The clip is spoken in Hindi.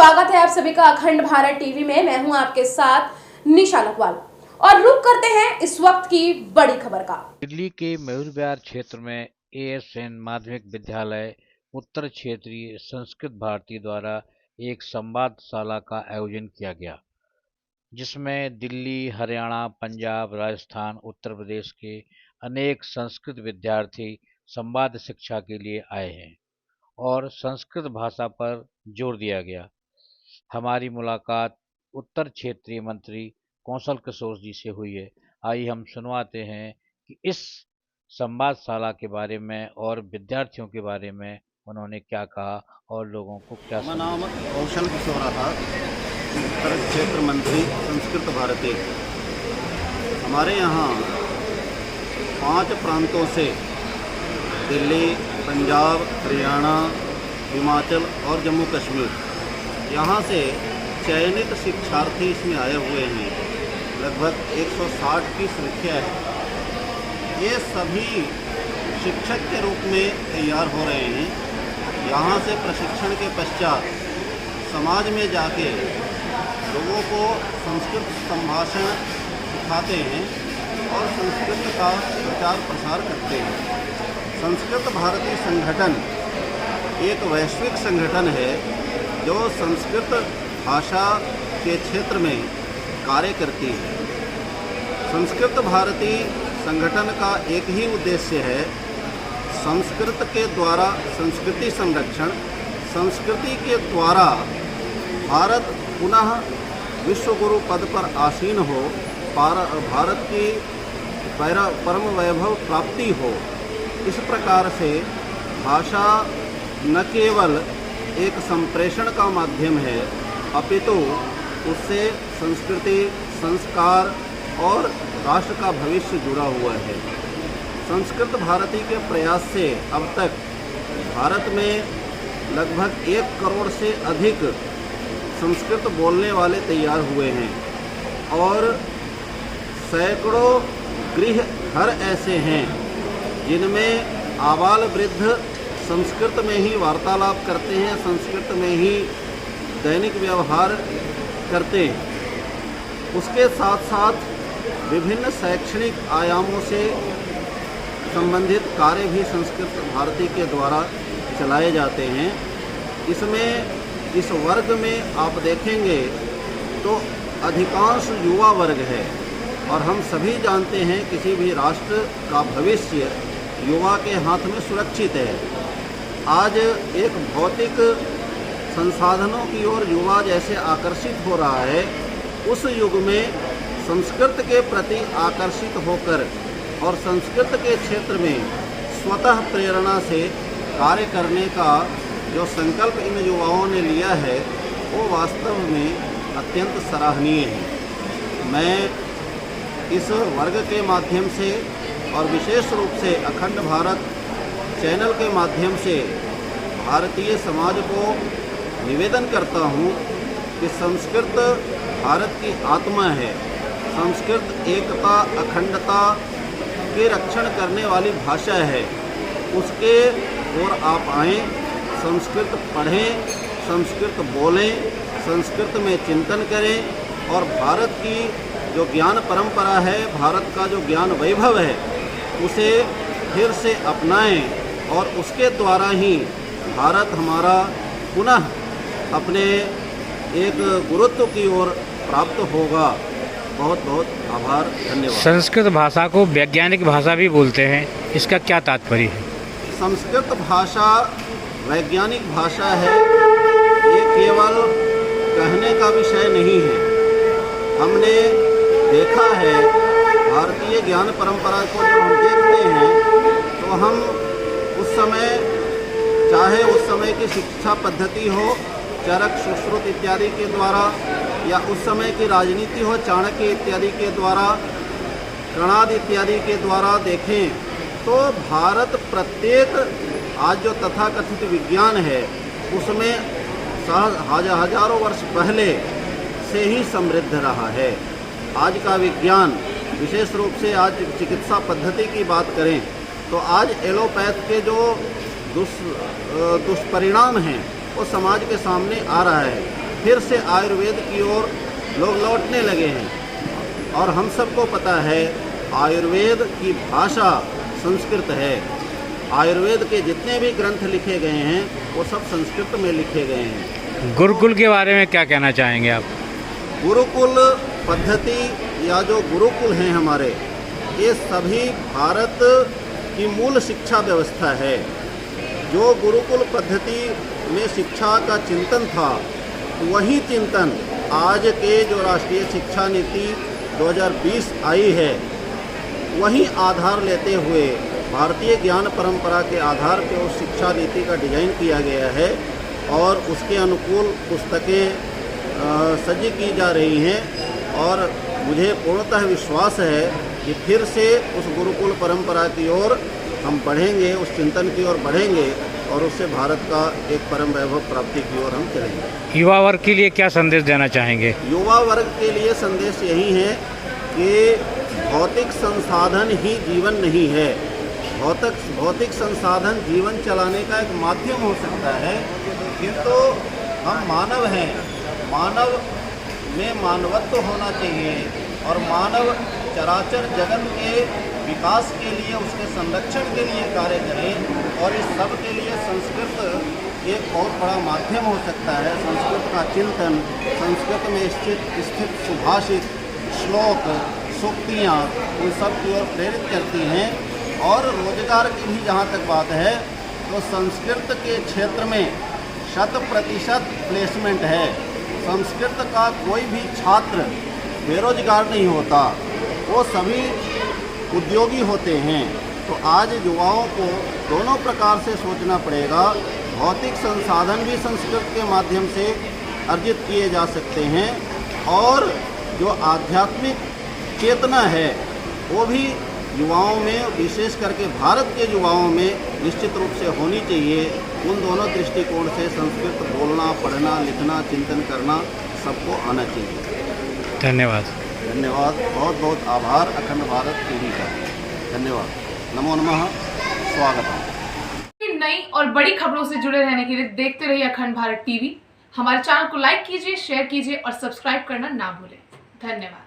स्वागत है आप सभी का अखंड भारत टीवी में। मैं हूं आपके साथ निशा लखवाल और रुक करते हैं इस वक्त की बड़ी खबर का। दिल्ली के मयूर विहार क्षेत्र में ASN माध्यमिक विद्यालय उत्तर क्षेत्रीय संस्कृत भारती द्वारा एक संवादशाला का आयोजन किया गया, जिसमें दिल्ली, हरियाणा, पंजाब, राजस्थान, उत्तर प्रदेश के अनेक संस्कृत विद्यार्थी संवाद शिक्षा के लिए आए हैं और संस्कृत भाषा पर जोर दिया गया। हमारी मुलाकात उत्तर क्षेत्रीय मंत्री कौशल किशोर जी से हुई है। आइए हम सुनवाते हैं कि इस संवादशाला के बारे में और विद्यार्थियों के बारे में उन्होंने क्या कहा और लोगों को क्या मम नाम कौशल किशोरः, उत्तर क्षेत्र मंत्री संस्कृत भारती। हमारे यहाँ 5 प्रांतों से दिल्ली, पंजाब, हरियाणा, हिमाचल और जम्मू कश्मीर, यहाँ से चयनित शिक्षार्थी इसमें आए हुए हैं। लगभग 160 की संख्या है। ये सभी शिक्षक के रूप में तैयार हो रहे हैं। यहाँ से प्रशिक्षण के पश्चात समाज में जाके लोगों को संस्कृत संभाषण सिखाते हैं और संस्कृत का प्रचार प्रसार करते हैं। संस्कृत भारती संगठन एक वैश्विक संगठन है जो संस्कृत भाषा के क्षेत्र में कार्य करती है। संस्कृत भारती संगठन का एक ही उद्देश्य है, संस्कृत के द्वारा संस्कृति संरक्षण, संस्कृति के द्वारा भारत पुनः विश्व गुरु पद पर आसीन हो, भारत की परम वैभव प्राप्ति हो। इस प्रकार से भाषा न केवल एक संप्रेषण का माध्यम है, अपितु उससे संस्कृति, संस्कार और राष्ट्र का भविष्य जुड़ा हुआ है। संस्कृत भारती के प्रयास से अब तक भारत में लगभग 1 करोड़ से अधिक संस्कृत बोलने वाले तैयार हुए हैं और सैकड़ों गृह घर ऐसे हैं जिनमें आबाल वृद्ध संस्कृत में ही वार्तालाप करते हैं, संस्कृत में ही दैनिक व्यवहार करते हैं। उसके साथ साथ विभिन्न शैक्षणिक आयामों से संबंधित कार्य भी संस्कृत भारती के द्वारा चलाए जाते हैं। इसमें इस वर्ग में आप देखेंगे तो अधिकांश युवा वर्ग है और हम सभी जानते हैं किसी भी राष्ट्र का भविष्य युवा के हाथ में सुरक्षित है। आज एक भौतिक संसाधनों की ओर युवा जैसे आकर्षित हो रहा है, उस युग में संस्कृत के प्रति आकर्षित होकर और संस्कृत के क्षेत्र में स्वतः प्रेरणा से कार्य करने का जो संकल्प इन युवाओं ने लिया है वो वास्तव में अत्यंत सराहनीय है। मैं इस वर्ग के माध्यम से और विशेष रूप से अखंड भारत चैनल के माध्यम से भारतीय समाज को निवेदन करता हूँ कि संस्कृत भारत की आत्मा है। संस्कृत एकता, अखंडता के रक्षण करने वाली भाषा है। उसके ओर आप आएँ, संस्कृत पढ़ें, संस्कृत बोलें, संस्कृत में चिंतन करें और भारत की जो ज्ञान परंपरा है, भारत का जो ज्ञान वैभव है, उसे फिर से अपनाएं और उसके द्वारा ही भारत हमारा पुनः अपने एक गुरुत्व की ओर प्राप्त होगा। बहुत बहुत आभार, धन्यवाद। संस्कृत भाषा को वैज्ञानिक भाषा भी बोलते हैं, इसका क्या तात्पर्य है? संस्कृत भाषा वैज्ञानिक भाषा है, ये केवल कहने का विषय नहीं है। हमने देखा है भारतीय ज्ञान परंपरा को जब हम देखते हैं तो हम उस समय, चाहे उस समय की शिक्षा पद्धति हो चरक, सुश्रुत इत्यादि के द्वारा, या उस समय की राजनीति हो चाणक्य इत्यादि के द्वारा, कणाद इत्यादि के द्वारा देखें तो भारत प्रत्येक आज जो तथाकथित विज्ञान है उसमें हजारों वर्ष पहले से ही समृद्ध रहा है। आज का विज्ञान, विशेष रूप से आज चिकित्सा पद्धति की बात करें तो आज एलोपैथ के जो दुष्परिणाम हैं वो समाज के सामने आ रहा है। फिर से आयुर्वेद की ओर लोग लौटने लगे हैं। और हम सबको पता है आयुर्वेद की भाषा संस्कृत है। आयुर्वेद के जितने भी ग्रंथ लिखे गए हैं वो सब संस्कृत में लिखे गए हैं। गुरुकुल के बारे में क्या कहना चाहेंगे आप? गुरुकुल पद्धति या जो गुरुकुल हैं हमारे, ये सभी भारत की मूल शिक्षा व्यवस्था है। जो गुरुकुल पद्धति में शिक्षा का चिंतन था, वही चिंतन आज के जो राष्ट्रीय शिक्षा नीति 2020 आई है, वही आधार लेते हुए भारतीय ज्ञान परंपरा के आधार पर उस शिक्षा नीति का डिजाइन किया गया है और उसके अनुकूल पुस्तकें सज्जी की जा रही हैं। और मुझे पूर्णतः विश्वास है कि फिर से उस गुरुकुल परंपरा की ओर हम बढ़ेंगे, उस चिंतन की ओर बढ़ेंगे और उससे भारत का एक परम वैभव प्राप्ति की ओर हम चलेंगे। युवा वर्ग के लिए क्या संदेश देना चाहेंगे? युवा वर्ग के लिए संदेश यही है कि भौतिक संसाधन ही जीवन नहीं है। भौतिक संसाधन जीवन चलाने का एक माध्यम हो सकता है, किंतु हम मानव हैं। मानव में मानवत्व होना चाहिए और मानव चराचर जगत के विकास के लिए, उसके संरक्षण के लिए कार्य करें। और इस सब के लिए संस्कृत एक बहुत बड़ा माध्यम हो सकता है। संस्कृत का चिंतन, संस्कृत में स्थित सुभाषित, श्लोक, सूक्तियाँ उन सब की ओर प्रेरित करती हैं। और रोजगार की भी जहाँ तक बात है तो संस्कृत के क्षेत्र में 100% प्लेसमेंट है। संस्कृत का कोई भी छात्र बेरोजगार नहीं होता, वो सभी उद्योगी होते हैं। तो आज युवाओं को दोनों प्रकार से सोचना पड़ेगा। भौतिक संसाधन भी संस्कृत के माध्यम से अर्जित किए जा सकते हैं और जो आध्यात्मिक चेतना है वो भी युवाओं में, विशेष करके भारत के युवाओं में निश्चित रूप से होनी चाहिए। उन दोनों दृष्टिकोण से संस्कृत बोलना, पढ़ना, लिखना, चिंतन करना सबको आना चाहिए। धन्यवाद। धन्यवाद, बहुत बहुत आभार अखंड भारत टीवी का। धन्यवाद, नमो नमः, स्वागत। नई और बड़ी खबरों से जुड़े रहने के लिए देखते रहिए अखंड भारत टीवी। हमारे चैनल को लाइक कीजिए, शेयर कीजिए और सब्सक्राइब करना ना भूलें। धन्यवाद।